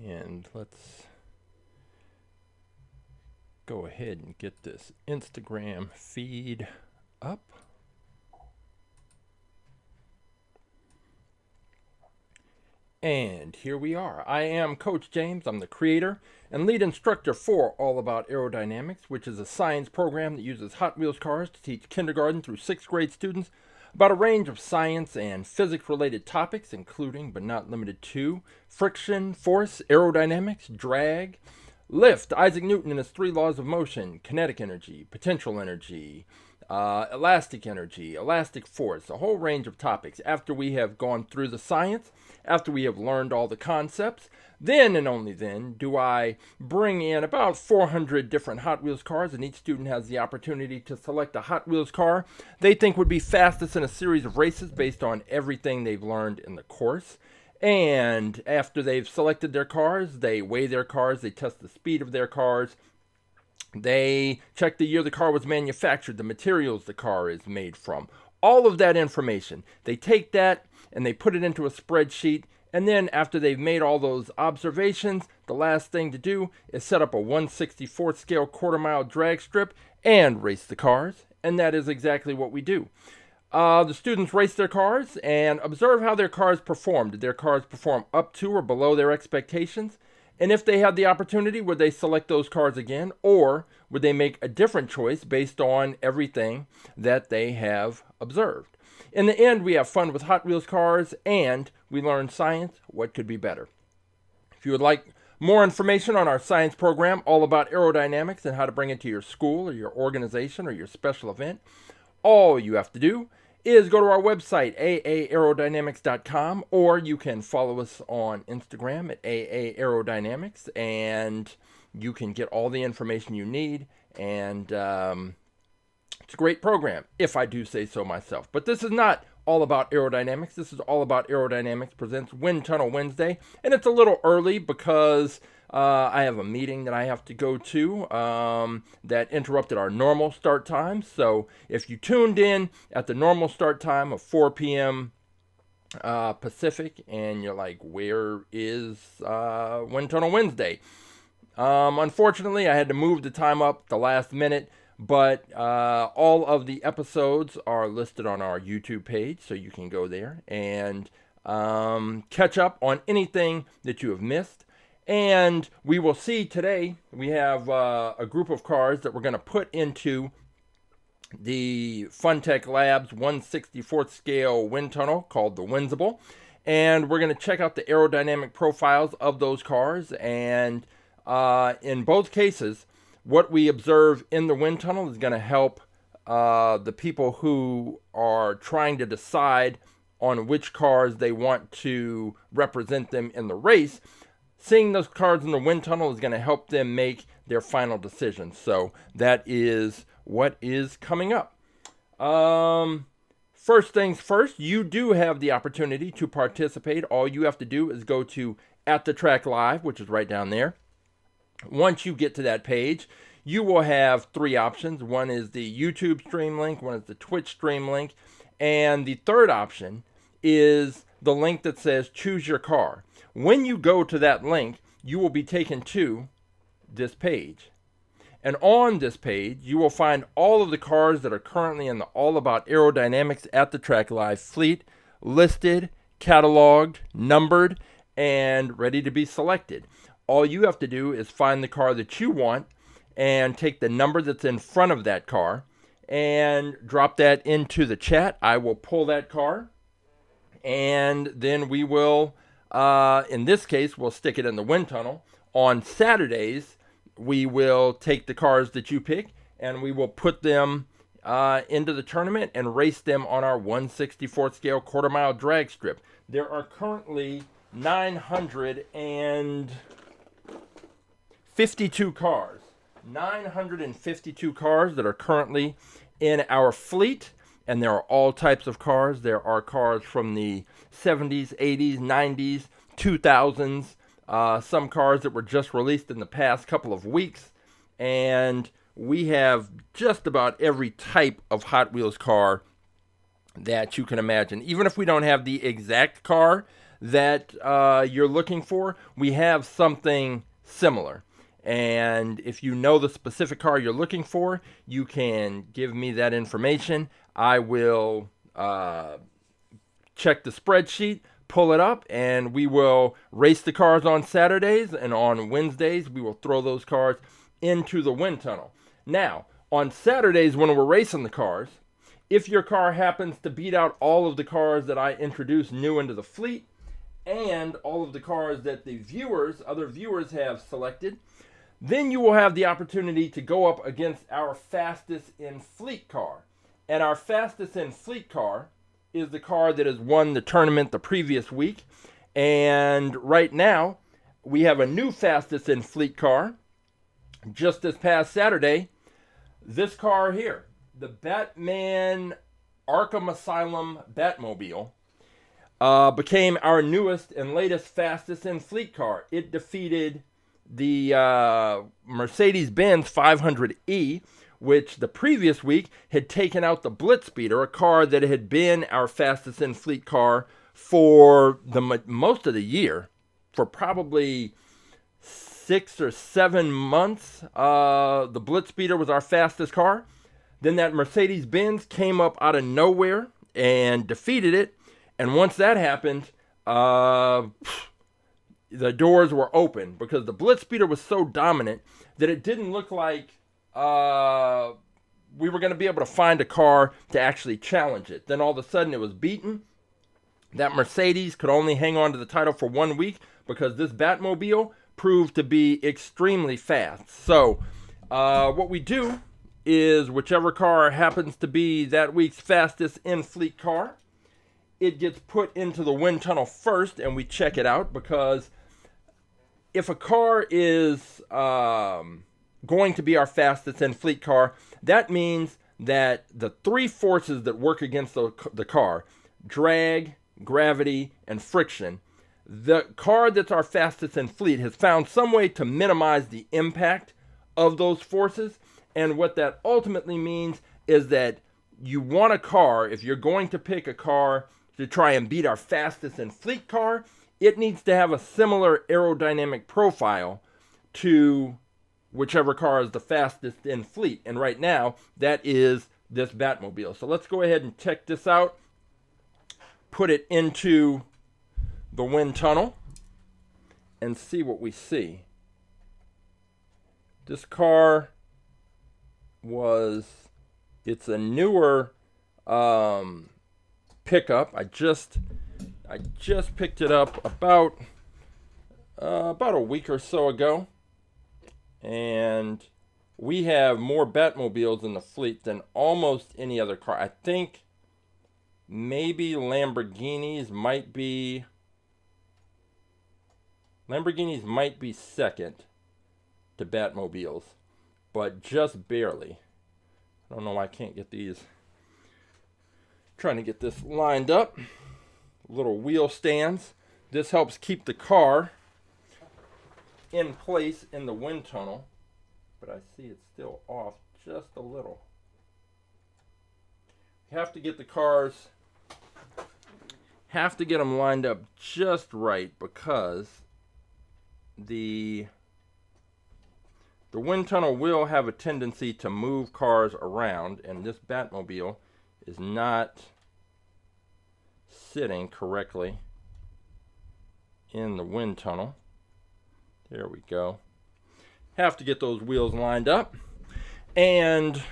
And let's go ahead and get this Instagram feed up. And here we are. I am Coach James. I'm the creator and lead instructor for All About Aerodynamics, which is a science program that uses Hot Wheels cars to teach kindergarten through 6th grade students about a range of science and physics-related topics, including, but not limited to, friction, force, aerodynamics, drag, lift, Isaac Newton and his 3 laws of motion, kinetic energy, potential energy, elastic energy, elastic force, a whole range of topics. After we have gone through the science, after we have learned all the concepts, then and only then do I bring in about 400 different Hot Wheels cars, and each student has the opportunity to select a Hot Wheels car they think would be fastest in a series of races based on everything they've learned in the course. And after they've selected their cars, they weigh their cars, they test the speed of their cars, they check the year the car was manufactured, the materials the car is made from, all of that information. They take that and they put it into a spreadsheet, and then after they've made all those observations, the last thing to do is set up a 1/64th scale quarter-mile drag strip and race the cars, and that is exactly what we do. The students race their cars and observe how their cars perform. Did their cars perform up to or below their expectations? And if they had the opportunity, would they select those cars again, or would they make a different choice based on everything that they have observed? In the end, we have fun with Hot Wheels cars, and we learn science. What could be better? If you would like more information on our science program, all about aerodynamics and how to bring it to your school or your organization or your special event, all you have to do is go to our website, aerodynamics.com, or you can follow us on Instagram at aerodynamics, and you can get all the information you need, and it's a great program, if I do say so myself. But this is not all about aerodynamics. This is All About Aerodynamics presents Wind Tunnel Wednesday, and it's a little early because I have a meeting that I have to go to that interrupted our normal start time. So if you tuned in at the normal start time of 4 p.m. Pacific and you're like, where is Wind Tunnel Wednesday? Unfortunately, I had to move the time up the last minute, but all of the episodes are listed on our YouTube page, so you can go there and catch up on anything that you have missed. And we will see today, we have a group of cars that we're going to put into the Funtech Labs 1/64th scale wind tunnel called the Windsible. And we're going to check out the aerodynamic profiles of those cars. And in both cases, what we observe in the wind tunnel is going to help the people who are trying to decide on which cars they want to represent them in the race. Seeing those cars in the wind tunnel is going to help them make their final decision. So that is what is coming up. First things first, you do have the opportunity to participate. All you have to do is go to AtTheTrack.live, which is right down there. Once you get to that page, you will have 3 options. One is the YouTube stream link, one is the Twitch stream link, and the third option is the link that says choose your car. When you go to that link, you will be taken to this page. And on this page, you will find all of the cars that are currently in the All About Aerodynamics at the Track Live fleet, listed, cataloged, numbered, and ready to be selected. All you have to do is find the car that you want and take the number that's in front of that car and drop that into the chat. I will pull that car, and then we will, in this case, we'll stick it in the wind tunnel. On Saturdays, we will take the cars that you pick and we will put them into the tournament and race them on our 1/64th scale quarter-mile drag strip. There are currently 952 cars. 952 cars that are currently in our fleet, and there are all types of cars. There are cars from the 70s, 80s, 90s, 2000s, some cars that were just released in the past couple of weeks, and we have just about every type of Hot Wheels car that you can imagine. Even if we don't have the exact car that you're looking for, we have something similar. And if you know the specific car you're looking for, you can give me that information. I will check the spreadsheet, pull it up, and we will race the cars on Saturdays, and on Wednesdays we will throw those cars into the wind tunnel. Now, on Saturdays when we're racing the cars, if your car happens to beat out all of the cars that I introduced new into the fleet, and all of the cars that the other viewers have selected, then you will have the opportunity to go up against our fastest in fleet car. And our fastest in fleet car is the car that has won the tournament the previous week. And right now, we have a new fastest in fleet car. Just this past Saturday, this car here, the Batman Arkham Asylum Batmobile, became our newest and latest fastest in fleet car. It defeated the Mercedes-Benz 500E, which the previous week had taken out the Blitzspeeder, a car that had been our fastest in fleet car for the most of the year, for probably 6 or 7 months. The Blitzspeeder was our fastest car. Then that Mercedes-Benz came up out of nowhere and defeated it. And once that happened, the doors were open because the Blitzspeeder was so dominant that it didn't look like we were going to be able to find a car to actually challenge it. Then all of a sudden it was beaten. That Mercedes could only hang on to the title for 1 week because this Batmobile proved to be extremely fast. So what we do is whichever car happens to be that week's fastest in fleet car, it gets put into the wind tunnel first, and we check it out, because if a car is going to be our fastest in fleet car, that means that the three forces that work against the car, drag, gravity, and friction, the car that's our fastest in fleet has found some way to minimize the impact of those forces. And what that ultimately means is that you want a car, if you're going to pick a car to try and beat our fastest in fleet car, it needs to have a similar aerodynamic profile to whichever car is the fastest in fleet. And right now, that is this Batmobile. So let's go ahead and check this out. Put it into the wind tunnel and see what we see. This car it's a newer pickup. I just picked it up about a week or so ago, and we have more Batmobiles in the fleet than almost any other car. I think maybe Lamborghinis might be second to Batmobiles, but just barely. I don't know why I can't get these. Trying to get this lined up. Little wheel stands. This helps keep the car in place in the wind tunnel, but I see it's still off just a little. You have to get the cars, them lined up just right, because the wind tunnel will have a tendency to move cars around, and this Batmobile is not sitting correctly in the wind tunnel. There we go. Have to get those wheels lined up. And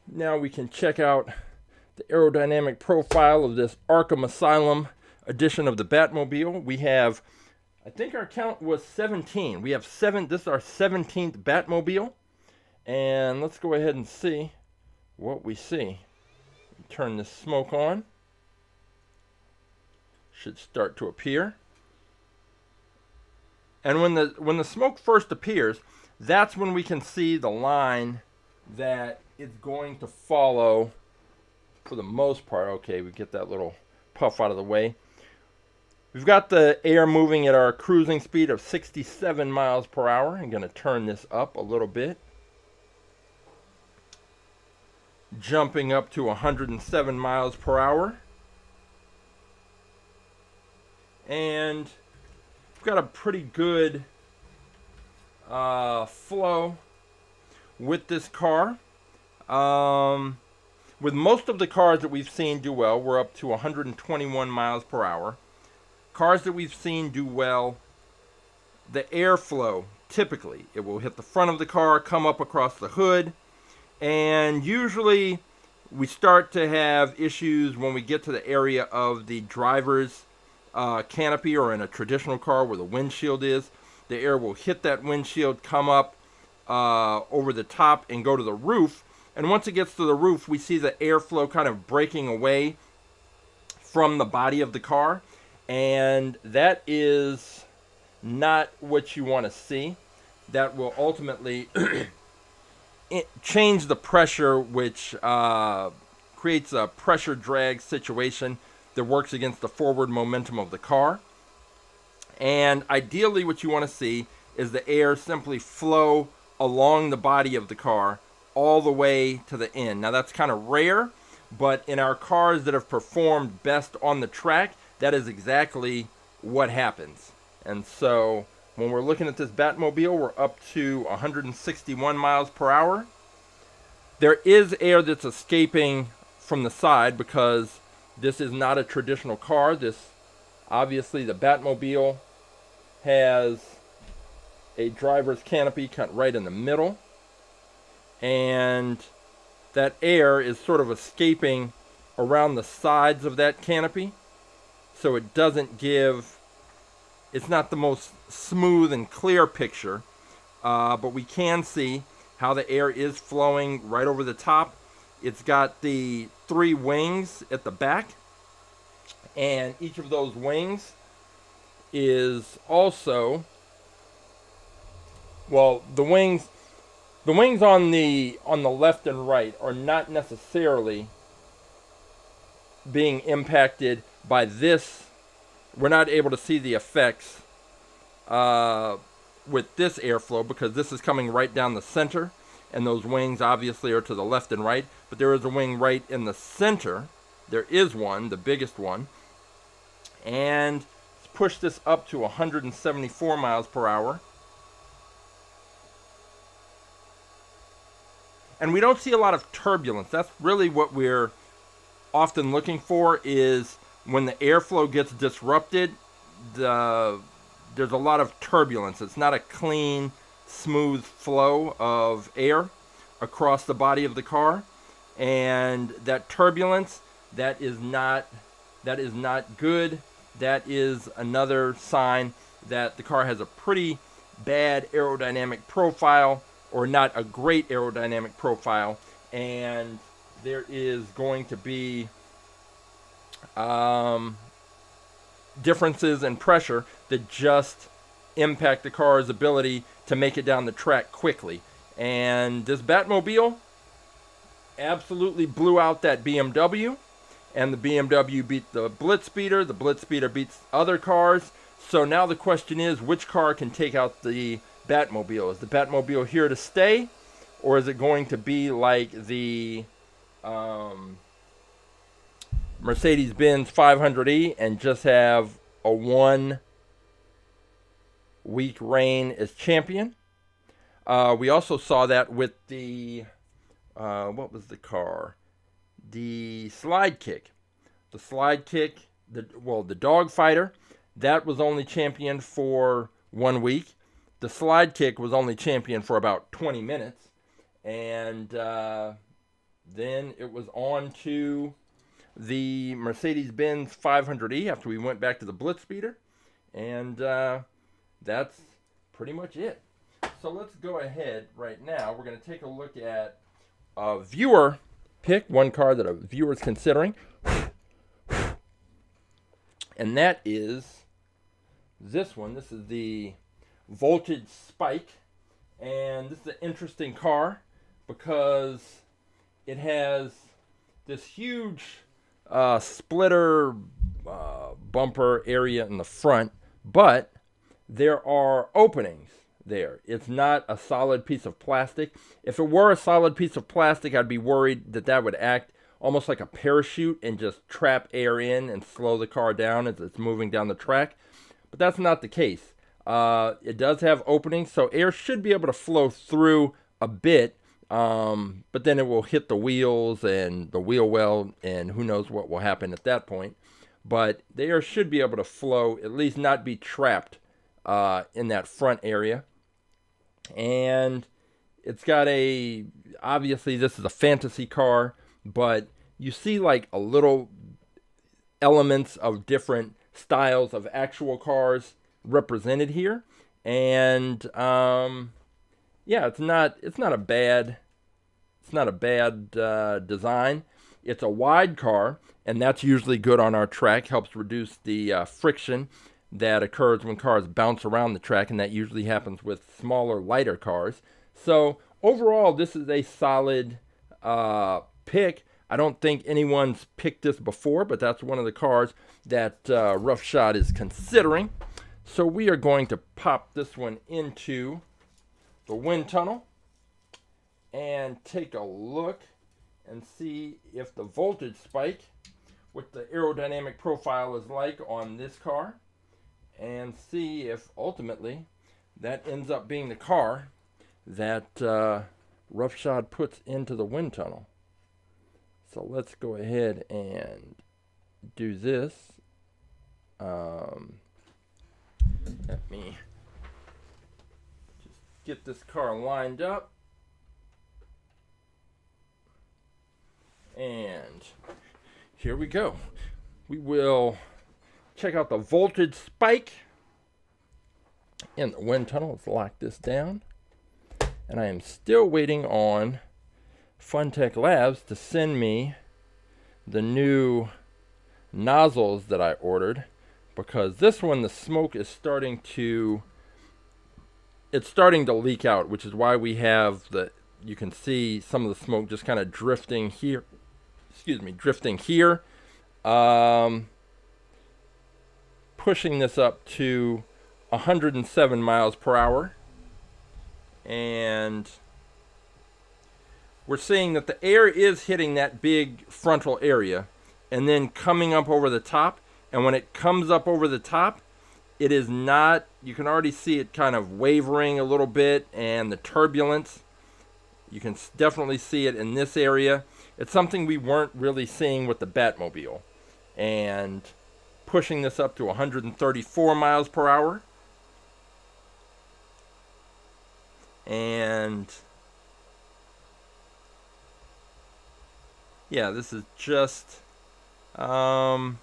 now we can check out the aerodynamic profile of this Arkham Asylum edition of the Batmobile. We have, I think our count was 17. We have 7. This is our 17th Batmobile. And let's go ahead and see what we see. Turn this smoke on. Should start to appear. And when the smoke first appears, that's when we can see the line that it's going to follow for the most part. Okay, we get that little puff out of the way. We've got the air moving at our cruising speed of 67 miles per hour. I'm going to turn this up a little bit. jumping up to 107 miles per hour. And we've got a pretty good flow with this car. With most of the cars that we've seen do well, we're up to 121 miles per hour. Cars that we've seen do well, the airflow, typically, it will hit the front of the car, come up across the hood, and usually we start to have issues when we get to the area of the driver's canopy, or in a traditional car where the windshield is. The air will hit that windshield, come up over the top and go to the roof. And once it gets to the roof, we see the airflow kind of breaking away from the body of the car. And that is not what you want to see. That will ultimately change the pressure, which creates a pressure drag situation that works against the forward momentum of the car. And ideally what you want to see is the air simply flow along the body of the car all the way to the end. Now that's kind of rare, but in our cars that have performed best on the track, that is exactly what happens. And so when we're looking at this Batmobile, we're up to 161 miles per hour. There is air that's escaping from the side because this is not a traditional car. This, obviously, the Batmobile has a driver's canopy cut right in the middle, and that air is sort of escaping around the sides of that canopy, so it doesn't give, it's not the most smooth and clear picture, but we can see how the air is flowing right over the top. It's got the 3 wings at the back, and each of those wings is also, well, the wings on the left and right are not necessarily being impacted by this. We're not able to see the effects with this airflow because this is coming right down the center, and those wings obviously are to the left and right, but there is a wing right in the center. There is one, the biggest one, and let's push this up to 174 miles per hour. And we don't see a lot of turbulence. That's really what we're often looking for, is when the airflow gets disrupted, there's a lot of turbulence. It's not a clean, smooth flow of air across the body of the car. And that turbulence, that is not good. That is another sign that the car has a pretty bad aerodynamic profile, or not a great aerodynamic profile, and there is going to be differences in pressure that just impact the car's ability to make it down the track quickly. And this Batmobile absolutely blew out that BMW, and the BMW beat the Blitzspeeder. The Blitzspeeder beats other cars. So now the question is, which car can take out the Batmobile? Is the Batmobile here to stay, or is it going to be like the Mercedes-Benz 500e and just have a 1 week reign as champion? We also saw that with the what was the car? The Slide Kick. The Slide Kick, the Dog Fighter, that was only champion for 1 week. The Slide Kick was only champion for about 20 minutes. And then it was on to the Mercedes-Benz 500e after we went back to the Blitzspeeder. And that's pretty much it. So let's go ahead right now. We're going to take a look at a viewer pick, one car that a viewer is considering. And that is this one. This is the Voltage Spike, and this is an interesting car because it has this huge splitter bumper area in the front, but there are openings there. It's not a solid piece of plastic. If it were a solid piece of plastic, I'd be worried that that would act almost like a parachute and just trap air in and slow the car down as it's moving down the track. But that's not the case. It does have openings, so air should be able to flow through a bit, but then it will hit the wheels and the wheel well, and who knows what will happen at that point. But the air should be able to flow, at least not be trapped in that front area. And it's got obviously this is a fantasy car, but you see like a little elements of different styles of actual cars represented here. And yeah, it's not a bad design. It's a wide car, and that's usually good on our track. Helps reduce the friction that occurs when cars bounce around the track, and that usually happens with smaller, lighter cars. So overall, this is a solid pick. I don't think anyone's picked this before, but that's one of the cars that Roughshod is considering. So we are going to pop this one into the wind tunnel and take a look and see if the voltage spike, what the aerodynamic profile is like on this car, and see if ultimately that ends up being the car that Roughshod puts into the wind tunnel. So let's go ahead and do this. Let me just get this car lined up. And here we go. We will check out the voltage spike in the wind tunnel. Let's lock this down. And I am still waiting on Funtech Labs to send me the new nozzles that I ordered, because this one, the smoke is starting to leak out, which is why we have you can see some of the smoke just kind of drifting here. Drifting here. Pushing this up to 107 miles per hour. And we're seeing that the air is hitting that big frontal area and then coming up over the top. And when it comes up over the top, it is not, you can already see it kind of wavering a little bit, and the turbulence, you can definitely see it in this area. It's something we weren't really seeing with the Batmobile. And pushing this up to 134 miles per hour. And yeah, this is just I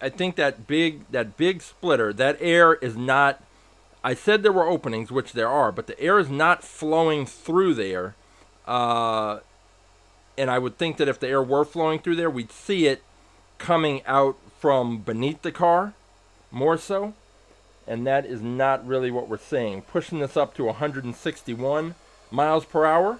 think that big splitter, that air is not, I said there were openings, which there are, but the air is not flowing through there. And I would think that if the air were flowing through there, we'd see it coming out from beneath the car more so. And that is not really what we're seeing. Pushing this up to 161 miles per hour.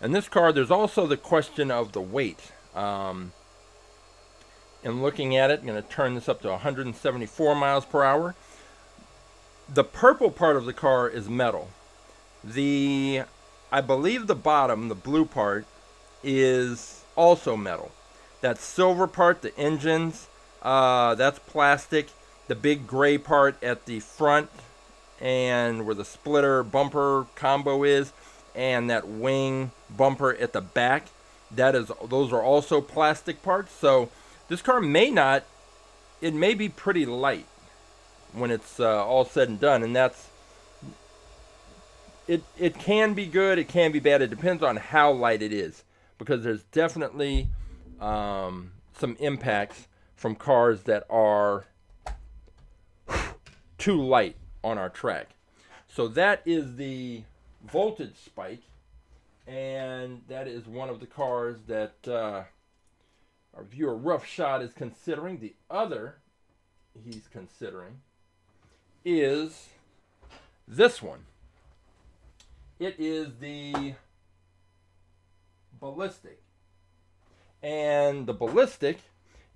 And this car, there's also the question of the weight. And looking at it, I'm going to turn this up to 174 miles per hour. The purple part of the car is metal. I believe the bottom, the blue part, is also metal. That silver part, the engines, that's plastic. The big gray part at the front and where the splitter bumper combo is, and that wing bumper at the back, those are also plastic parts. So this car may be pretty light when it's all said and done, and it can be good, it can be bad. It depends on how light it is, because there's definitely some impacts from cars that are too light on our track. So that is the voltage spike, and that is one of the cars that our viewer Roughshod is considering. The other he's considering is this one. It is the Ballistic. And the Ballistic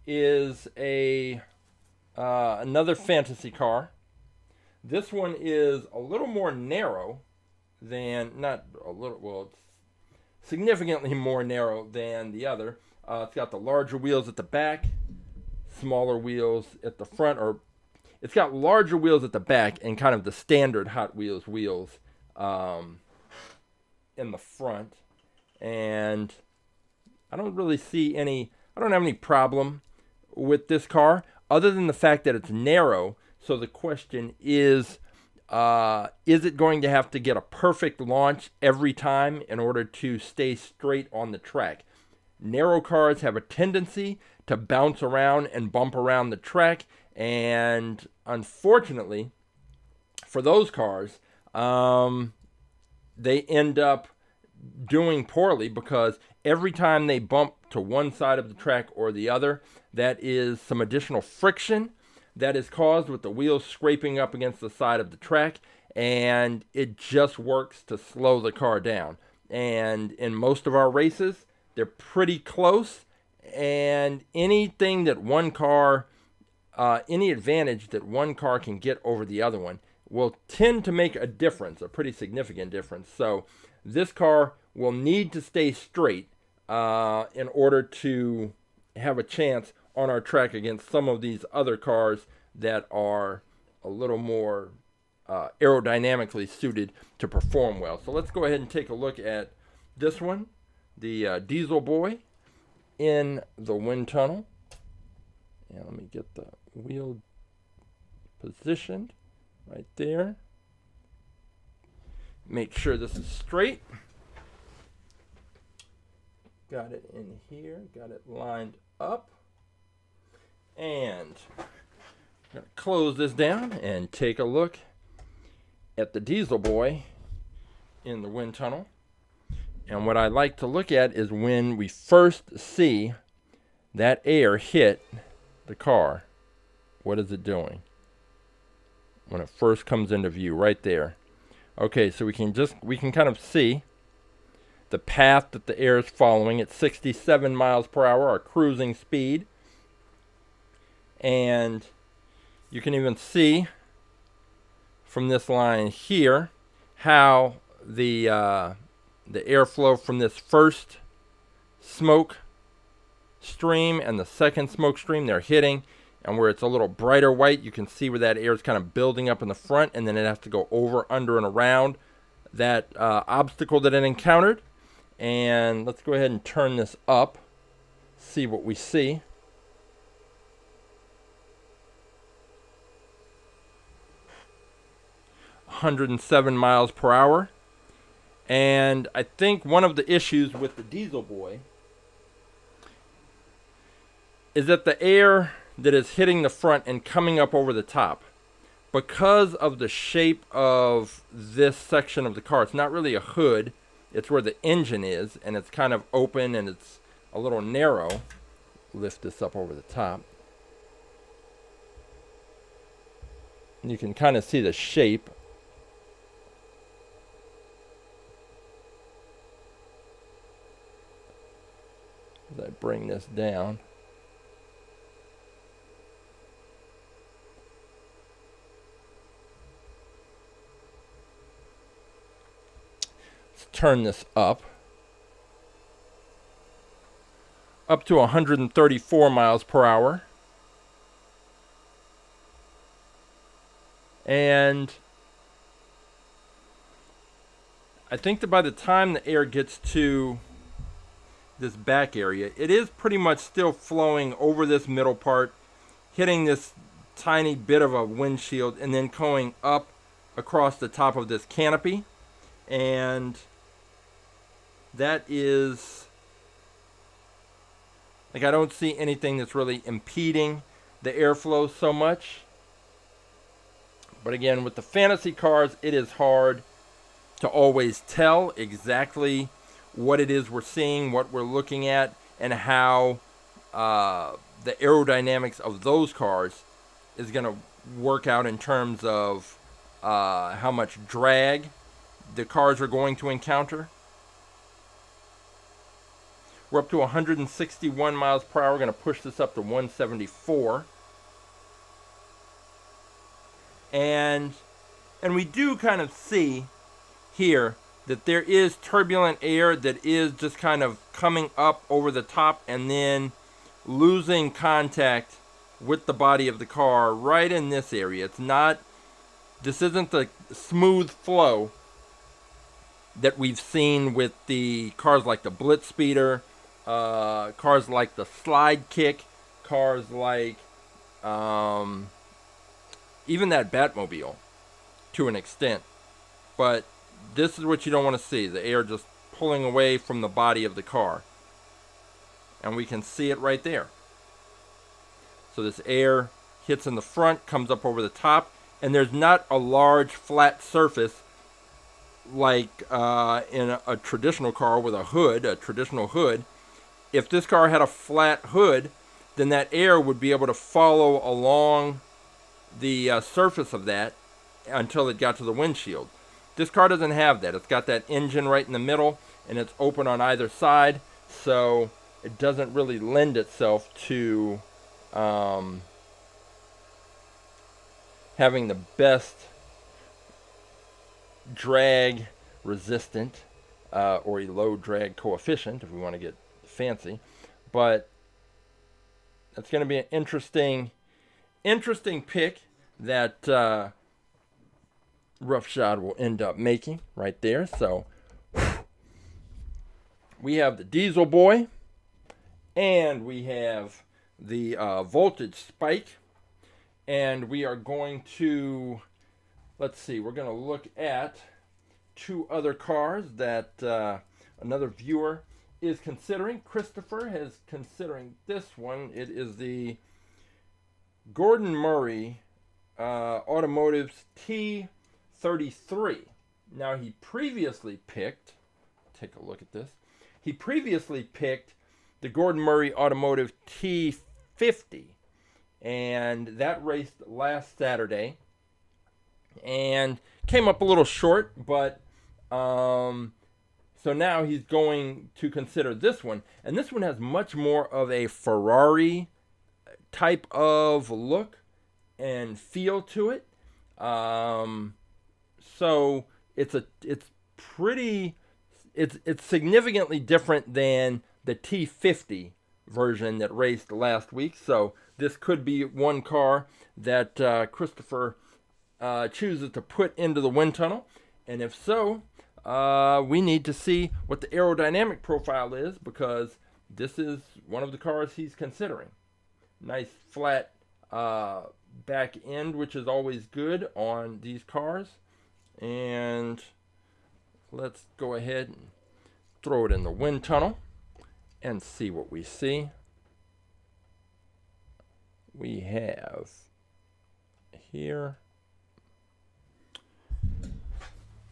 is another fantasy car. This one is a little more narrow than, not a little, well, it's significantly more narrow than the other. It's got the larger wheels at the back, smaller wheels at the front, or it's got larger wheels at the back and kind of the standard Hot Wheels wheels in the front. And I don't really see any, I don't have any problem with this car other than the fact that it's narrow. So the question is it going to have to get a perfect launch every time in order to stay straight on the track? Narrow cars have a tendency to bounce around and bump around the track, and unfortunately for those cars, they end up doing poorly because every time they bump to one side of the track or the other, that is some additional friction that is caused with the wheels scraping up against the side of the track, and it just works to slow the car down. And in most of our races, they're pretty close, and anything that one car, any advantage that one car can get over the other one will tend to make a difference, a pretty significant difference. So this car will need to stay straight in order to have a chance on our track against some of these other cars that are a little more aerodynamically suited to perform well. So let's go ahead and take a look at this one, the Dieselboy in the wind tunnel. And let me get the wheel positioned right there. Make sure this is straight. Got it in here, got it lined up. And I'm going to close this down and take a look at the Dieselboy in the wind tunnel. And what I like to look at is when we first see that air hit the car, what is it doing? When it first comes into view, right there. Okay, so we can kind of see the path that the air is following at 67 miles per hour, our cruising speed. And you can even see from this line here how the airflow from this first smoke stream and the second smoke stream, they're hitting, and where it's a little brighter white, you can see where that air is kind of building up in the front, and then it has to go over, under, and around that obstacle that it encountered. And let's go ahead and turn this up, see what we see. .107 miles per hour. And I think one of the issues with the Dieselboy is that the air that is hitting the front and coming up over the top, because of the shape of this section of the car, it's not really a hood, it's where the engine is, and it's kind of open and it's a little narrow. Lift this up over the top. You can kind of see the shape. As I bring this down. Let's turn this up to 134 miles per hour. And I think that by the time the air gets to this back area, it is pretty much still flowing over this middle part, hitting this tiny bit of a windshield, and then going up across the top of this canopy. And that is, like, I don't see anything that's really impeding the airflow so much. But again, with the fantasy cars, it is hard to always tell exactly what it is we're seeing, what we're looking at, and how the aerodynamics of those cars is going to work out in terms of how much drag the cars are going to encounter. We're up to 161 miles per hour. We're going to push this up to 174. And we do kind of see here that there is turbulent air that is just kind of coming up over the top and then losing contact with the body of the car right in this area. This isn't the smooth flow that we've seen with the cars like the Blitz Speeder, cars like the Slide Kick, cars like even that Batmobile to an extent. But this is what you don't want to see, the air just pulling away from the body of the car. And we can see it right there. So this air hits in the front, comes up over the top, and there's not a large flat surface like in a traditional car with a traditional hood. If this car had a flat hood, then that air would be able to follow along the surface of that until it got to the windshield. This car doesn't have that. It's got that engine right in the middle, and it's open on either side, so it doesn't really lend itself to having the best drag resistant or a low drag coefficient, if we want to get fancy. But that's going to be an interesting pick that Roughshod will end up making right there. So we have the Dieselboy, and we have the voltage spike, and we are going to, let's see, we're going to look at two other cars that another viewer is considering. Christopher is considering this one. It is the Gordon Murray Automotive's T33. Now, he previously picked, take a look at this, he previously picked the Gordon Murray Automotive T50, and that raced last Saturday and came up a little short, but so now he's going to consider this one, and this one has much more of a Ferrari type of look and feel to it. So it's significantly different than the T50 version that raced last week. So this could be one car that Christopher chooses to put into the wind tunnel, and if so, we need to see what the aerodynamic profile is, because this is one of the cars he's considering. Nice flat back end, which is always good on these cars. And let's go ahead and throw it in the wind tunnel and see what we see. We have here,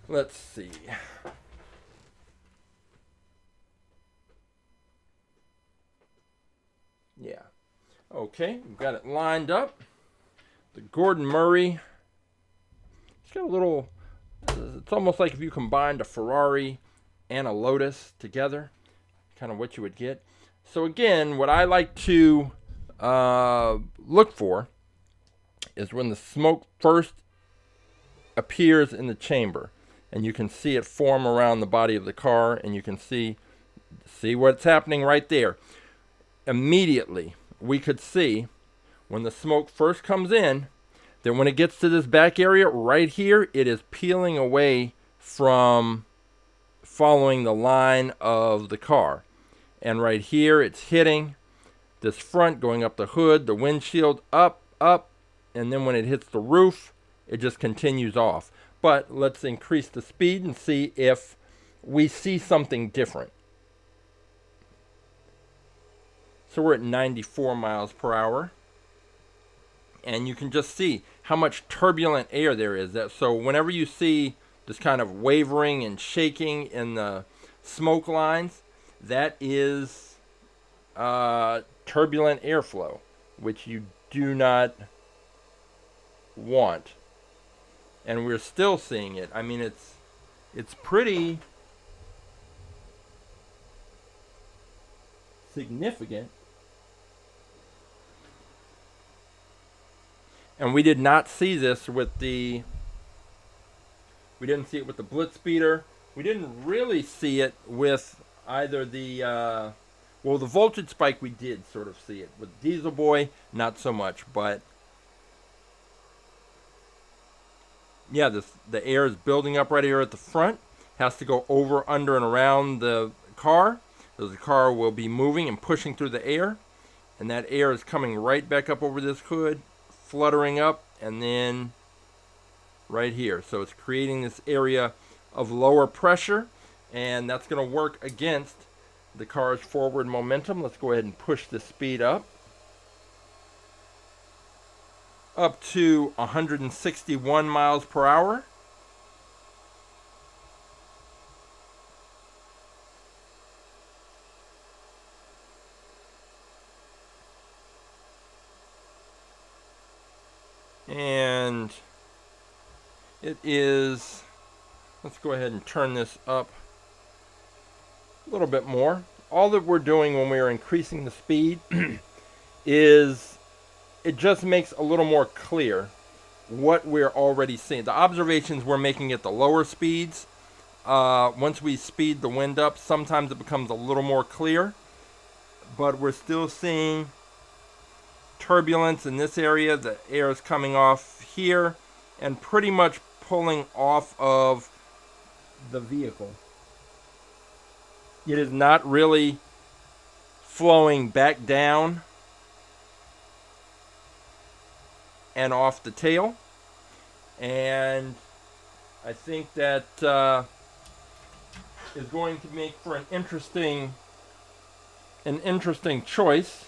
let's see. Yeah. Okay, we've got it lined up. The Gordon Murray. It's got a little, it's almost like if you combined a Ferrari and a Lotus together, kind of what you would get. So again, what I like to look for is when the smoke first appears in the chamber, and you can see it form around the body of the car, and you can see what's happening right there. Immediately, we could see when the smoke first comes in, that when it gets to this back area right here, it is peeling away from following the line of the car. And right here, it's hitting this front, going up the hood, the windshield, up, and then when it hits the roof, it just continues off. But let's increase the speed and see if we see something different. So we're at 94 miles per hour. And you can just see how much turbulent air there is. So whenever you see this kind of wavering and shaking in the smoke lines, that is turbulent airflow, which you do not want. And we're still seeing it. I mean, it's pretty significant. And we did not see this with we didn't see it with the Blitz Speeder. We didn't really see it with either the voltage spike we did sort of see it. With Dieselboy, not so much. But yeah, the air is building up right here at the front. Has to go over, under, and around the car. So the car will be moving and pushing through the air. And that air is coming right back up over this hood, fluttering up, and then right here. So it's creating this area of lower pressure, and that's going to work against the car's forward momentum. Let's go ahead and push the speed up to 161 miles per hour. And it is, let's go ahead and turn this up a little bit more. All that we're doing when we are increasing the speed is it just makes a little more clear what we're already seeing. The observations we're making at the lower speeds, once we speed the wind up, sometimes it becomes a little more clear, but we're still seeing turbulence in this area. The air is coming off here and pretty much pulling off of the vehicle. It is not really flowing back down and off the tail. And I think that is going to make for an interesting choice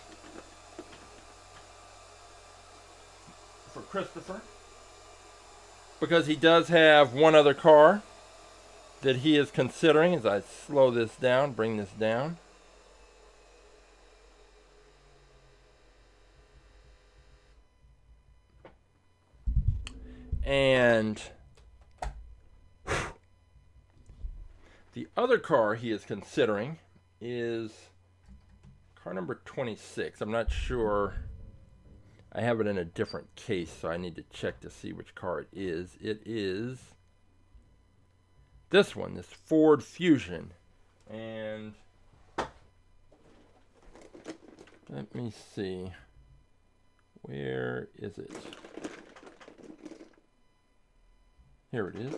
for Christopher, because he does have one other car that he is considering. As I slow this down, bring this down. And the other car he is considering is car number 26. I'm not sure. I have it in a different case, so I need to check to see which car it is. It is this one, this Ford Fusion. And let me see. Where is it? Here it is.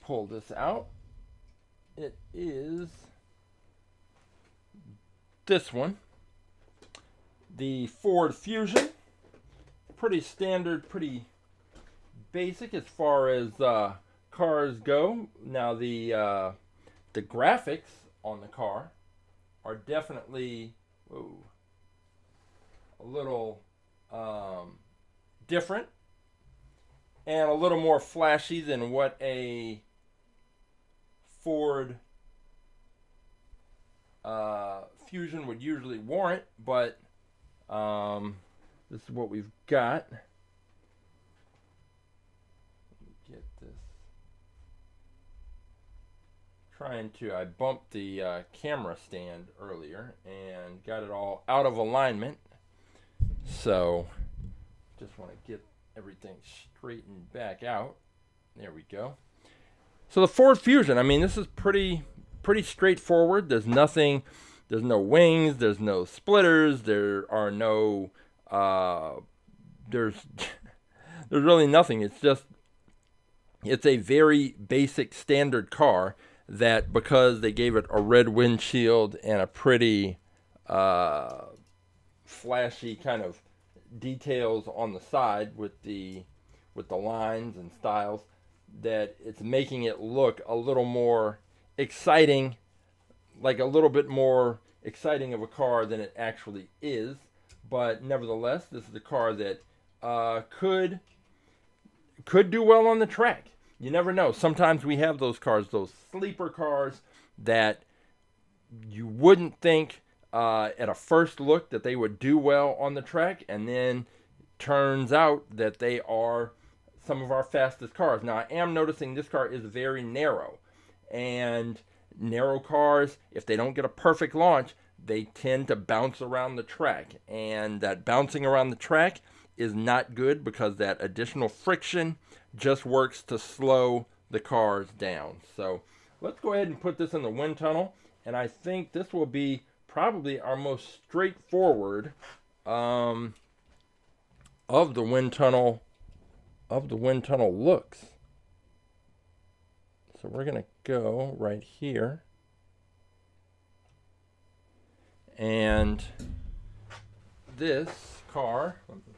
Pull this out. It is this one, the Ford Fusion. Pretty standard, pretty basic as far as cars go. Now the graphics on the car are definitely a little different and a little more flashy than what a Ford Fusion would usually warrant, but this is what we've got. Let me get this. I bumped the camera stand earlier and got it all out of alignment. So just want to get everything straightened back out. There we go. So the Ford Fusion, I mean, this is pretty straightforward. There's nothing, there's no wings, there's no splitters, there are no there's really nothing. It's a very basic standard car that, because they gave it a red windshield and a pretty flashy kind of details on the side with the lines and styles, that it's making it look a little more exciting, like a little bit more exciting of a car than it actually is. But nevertheless, this is a car that could do well on the track. You never know. Sometimes we have those cars, those sleeper cars that you wouldn't think at a first look that they would do well on the track, and then turns out that they are some of our fastest cars. Now, I am noticing this car is very narrow, and narrow cars, if they don't get a perfect launch, they tend to bounce around the track, and that bouncing around the track is not good because that additional friction just works to slow the cars down. So let's go ahead and put this in the wind tunnel, and I think this will be probably our most straightforward of the wind tunnel looks. So we're gonna go right here, and this car, let me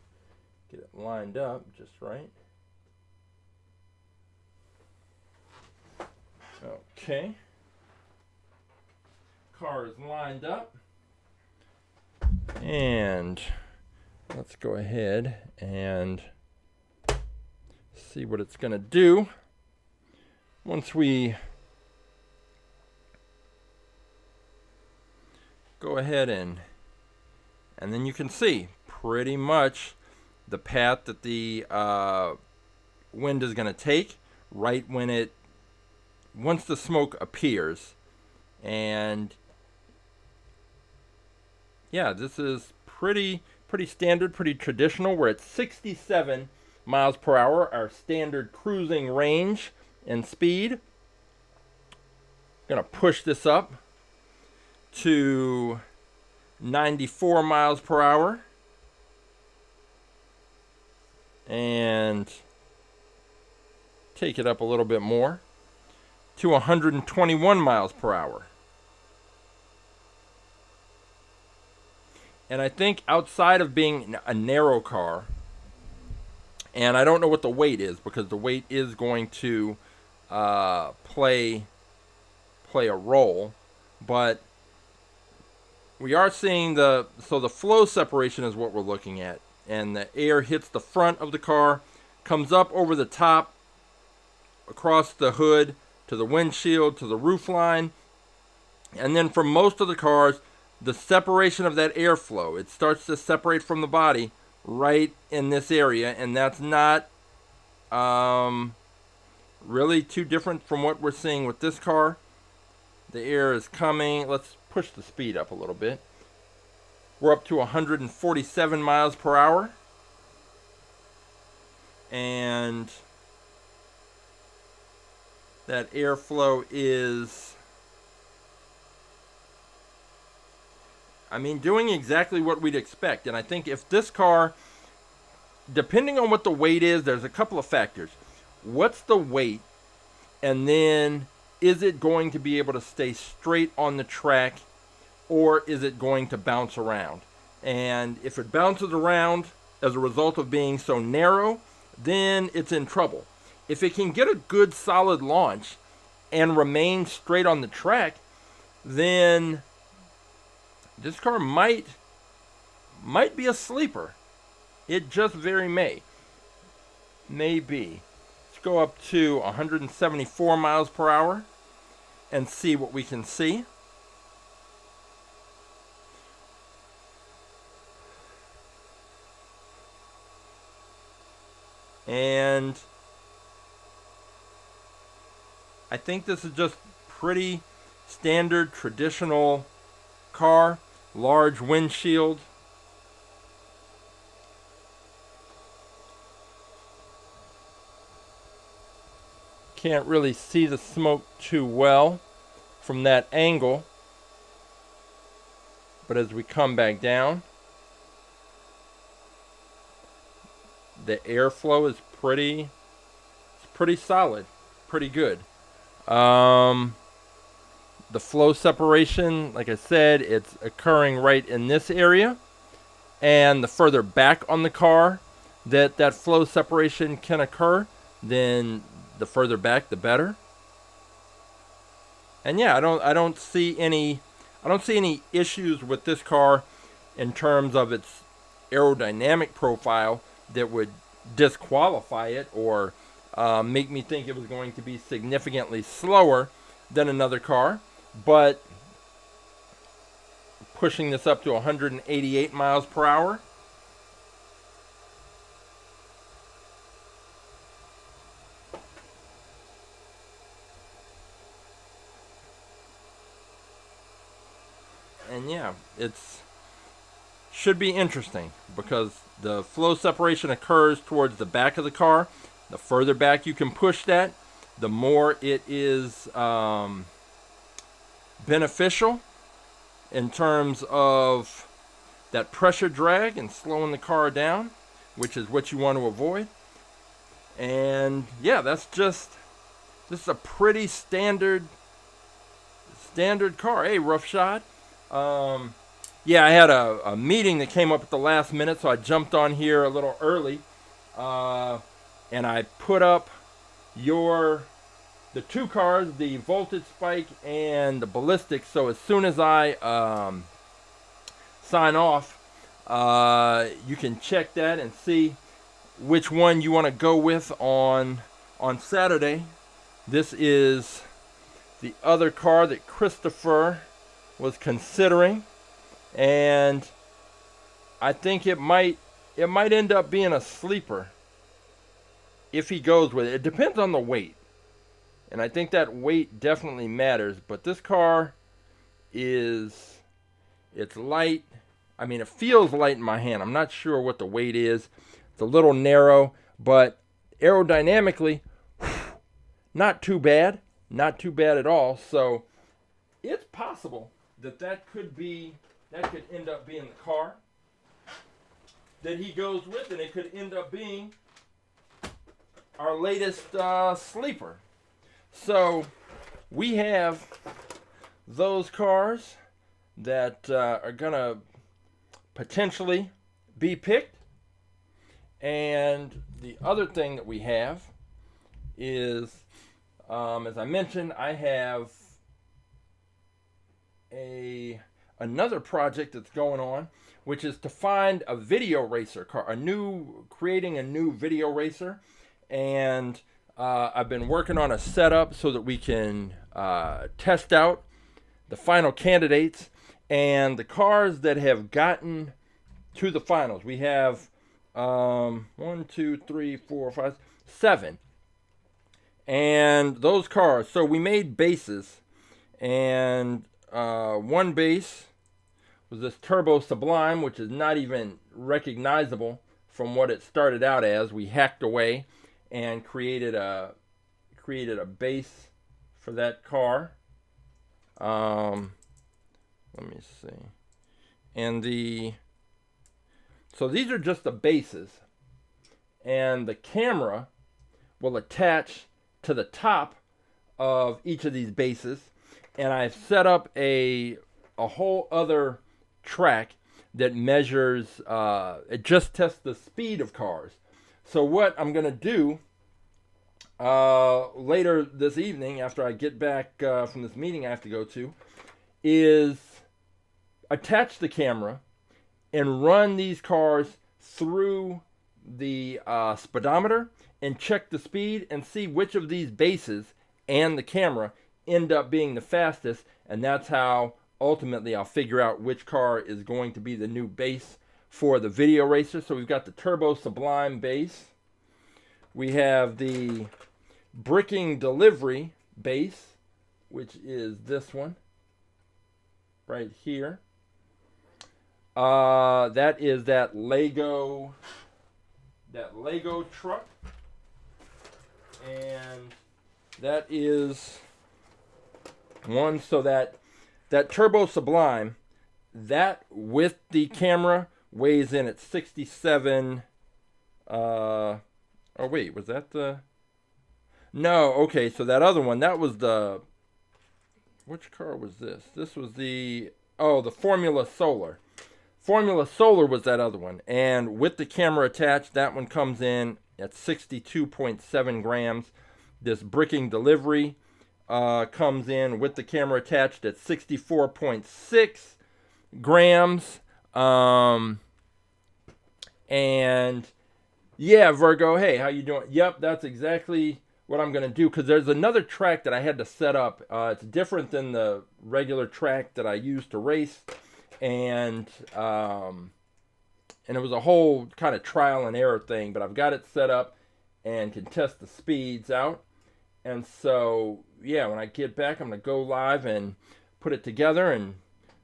get it lined up just right. Okay, car is lined up, and let's go ahead and see what it's going to do once we go ahead and then you can see pretty much the path that the wind is going to take right once the smoke appears. And yeah, this is pretty standard, pretty traditional. We're at 67 miles per hour, our standard cruising range and speed. Gonna push this up to 94 miles per hour and take it up a little bit more to 121 miles per hour. And I think outside of being a narrow car, and I don't know what the weight is, because the weight is going to play a role, but we are seeing the flow separation is what we're looking at, and the air hits the front of the car, comes up over the top, across the hood, to the windshield, to the roof line, and then for most of the cars, the separation of that airflow, it starts to separate from the body right in this area, and that's not really too different from what we're seeing with this car. The air is coming. Let's push the speed up a little bit. We're up to 147 miles per hour, and that airflow is, doing exactly what we'd expect. And I think if this car, depending on what the weight is, there's a couple of factors. What's the weight? And then is it going to be able to stay straight on the track, or is it going to bounce around? And if it bounces around as a result of being so narrow, then it's in trouble. If it can get a good solid launch and remain straight on the track, then this car might be a sleeper. It just very may be. Let's go up to 174 miles per hour and see what we can see. And I think this is just pretty standard, traditional car. Large windshield. Can't really see the smoke too well from that angle, but as we come back down, the airflow is pretty solid, pretty good. The flow separation, like I said, it's occurring right in this area, and the further back on the car that flow separation can occur, then the further back the better. And yeah, I don't see any issues with this car in terms of its aerodynamic profile that would disqualify it or make me think it was going to be significantly slower than another car. But pushing this up to 188 miles per hour. And yeah, it's should be interesting because the flow separation occurs towards the back of the car. The further back you can push that, the more it is beneficial in terms of that pressure drag and slowing the car down, which is what you want to avoid. And yeah, this is a pretty standard car. Hey, Rough Shot. Yeah, I had a meeting that came up at the last minute, so I jumped on here a little early, and I put up the two cars, the Voltage Spike and the Ballistic. So as soon as I sign off, you can check that and see which one you want to go with on Saturday. This is the other car that Christopher was considering, and I think it might end up being a sleeper if he goes with it. It depends on the weight, and I think that weight definitely matters. But this car it's light. I mean, it feels light in my hand. I'm not sure what the weight is. It's a little narrow, but aerodynamically, not too bad. Not too bad at all. So it's possible that could end up being the car that he goes with, and it could end up being our latest sleeper. So we have those cars that are gonna potentially be picked, and the other thing that we have is, as I mentioned, I have another project that's going on, which is to find a video racer car, creating a new video racer. And I've been working on a setup so that we can test out the final candidates and the cars that have gotten to the finals. We have 1, 2, 3, 4, 5, 7. And those cars, so we made bases, and one base was this Turbo Sublime, which is not even recognizable from what it started out as. We hacked away and created a base for that car. Let me see. And so these are just the bases, and the camera will attach to the top of each of these bases. And I've set up a whole other track that measures, it just tests the speed of cars. So what I'm going to do later this evening, after I get back from this meeting I have to go to, is attach the camera and run these cars through the speedometer and check the speed and see which of these bases and the camera end up being the fastest, and that's how ultimately I'll figure out which car is going to be the new base for the video racer. So we've got the Turbo Sublime base. We have the Bricking Delivery base, which is this one right here. That is that Lego truck, and that is one. So that Turbo Sublime, that with the camera weighs in at 67. Oh wait, was that the? No, okay. So that other one, that was the. Which car was this? This was the Formula Solar. Formula Solar was that other one, and with the camera attached, that one comes in at 62.7 grams. This Bricking Delivery comes in with the camera attached at 64.6 grams. And yeah, Virgo, hey, how you doing? Yep, that's exactly what I'm going to do, because there's another track that I had to set up. It's different than the regular track that I use to race, and it was a whole kind of trial and error thing, but I've got it set up and can test the speeds out. And so, yeah, when I get back, I'm going to go live and put it together and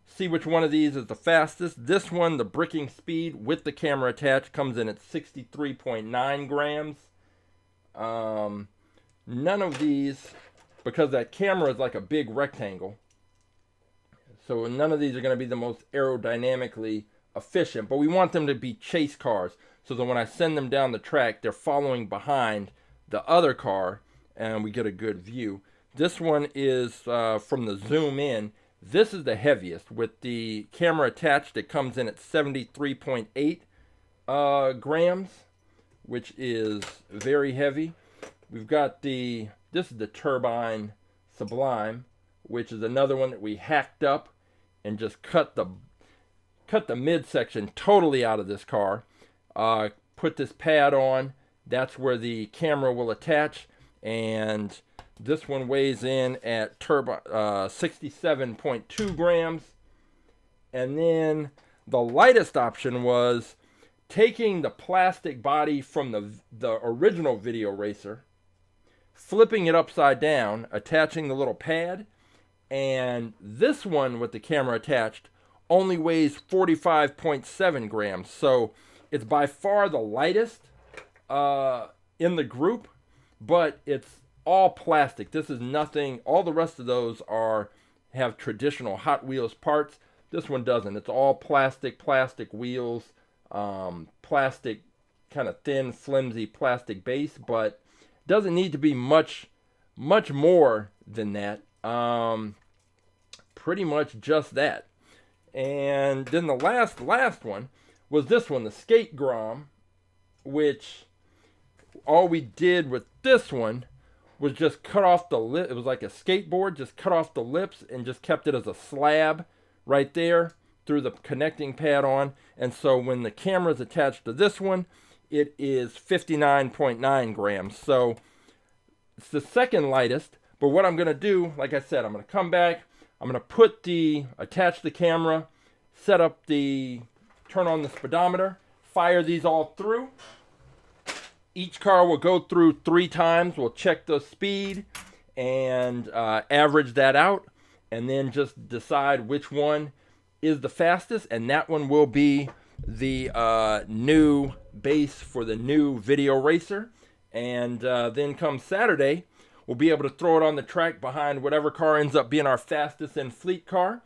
see which one of these is the fastest. This one, the bricking speed with the camera attached, comes in at 63.9 grams. None of these, because that camera is like a big rectangle, so none of these are going to be the most aerodynamically efficient, but we want them to be chase cars, so that when I send them down the track, they're following behind the other car, and we get a good view. This one is from the zoom in. This is the heaviest. With the camera attached, it comes in at 73.8 grams, which is very heavy. We've got this is the Turbine Sublime, which is another one that we hacked up and just cut the midsection totally out of this car. Put this pad on. That's where the camera will attach, and this one weighs in at 67.2 grams. And then the lightest option was taking the plastic body from the original Video Racer, flipping it upside down, attaching the little pad, and this one with the camera attached only weighs 45.7 grams. So it's by far the lightest in the group, but it's all plastic. This is nothing. All the rest of those have traditional Hot Wheels parts. This one doesn't. It's all plastic wheels, plastic, kind of thin, flimsy plastic base, but doesn't need to be much more than that. Pretty much just that. And then the last one was this one, the Skate Grom, which all we did with this one was just cut off the lip. It was like a skateboard, just cut off the lips and just kept it as a slab right there, threw the connecting pad on. And so when the camera is attached to this one, it is 59.9 grams. So it's the second lightest. But what I'm going to do, like I said, I'm going to come back. I'm going to attach the camera, turn on the speedometer, fire these all through. Each car will go through 3 times. We'll check the speed and average that out, and then just decide which one is the fastest, and that one will be the new base for the new Video Racer. And then come Saturday, we'll be able to throw it on the track behind whatever car ends up being our fastest in fleet car,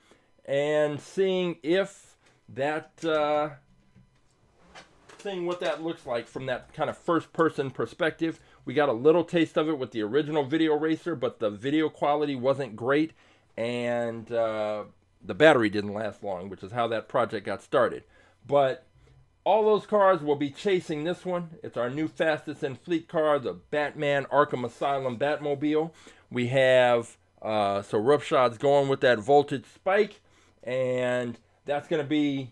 and seeing what that looks like from that kind of first-person perspective. We got a little taste of it with the original Video Racer, but the video quality wasn't great, and the battery didn't last long, which is how that project got started. But all those cars will be chasing this one. It's our new fastest in fleet car, the Batman Arkham Asylum Batmobile. We have so Roughshod's going with that voltage spike, and that's gonna be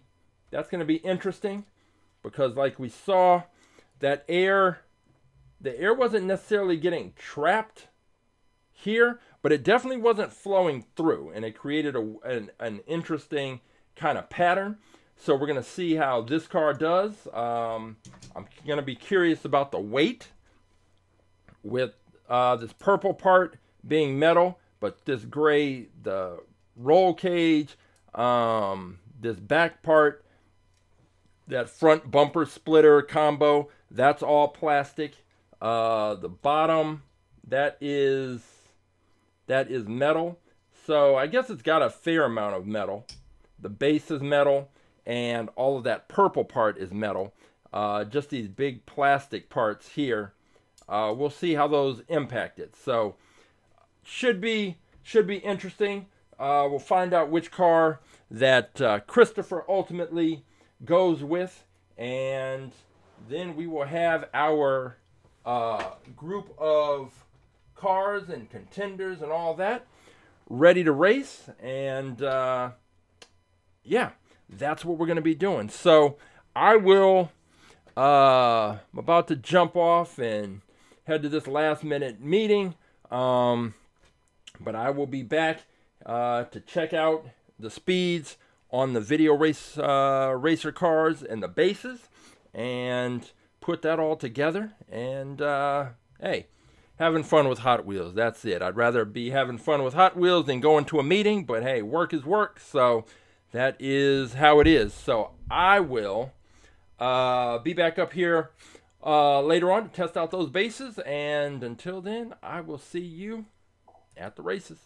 interesting. Because like we saw, the air wasn't necessarily getting trapped here, but it definitely wasn't flowing through, and it created an interesting kind of pattern. So we're going to see how this car does. I'm going to be curious about the weight, with this purple part being metal, but this gray, the roll cage, this back part, that front bumper splitter combo, that's all plastic. The bottom, that is metal. So I guess it's got a fair amount of metal. The base is metal, and all of that purple part is metal. Just these big plastic parts here. We'll see how those impact it. So should be interesting. We'll find out which car that Christopher ultimately goes with, and then we will have our group of cars and contenders and all that ready to race. And yeah, that's what we're going to be doing. So I will I'm about to jump off and head to this last minute meeting, but I will be back to check out the speeds on the video racer cars and the bases, and put that all together. And hey, having fun with Hot Wheels. That's it. I'd rather be having fun with Hot Wheels than going to a meeting, but hey, work is work, so that is how it is. So I will be back up here later on to test out those bases, and until then, I will see you at the races.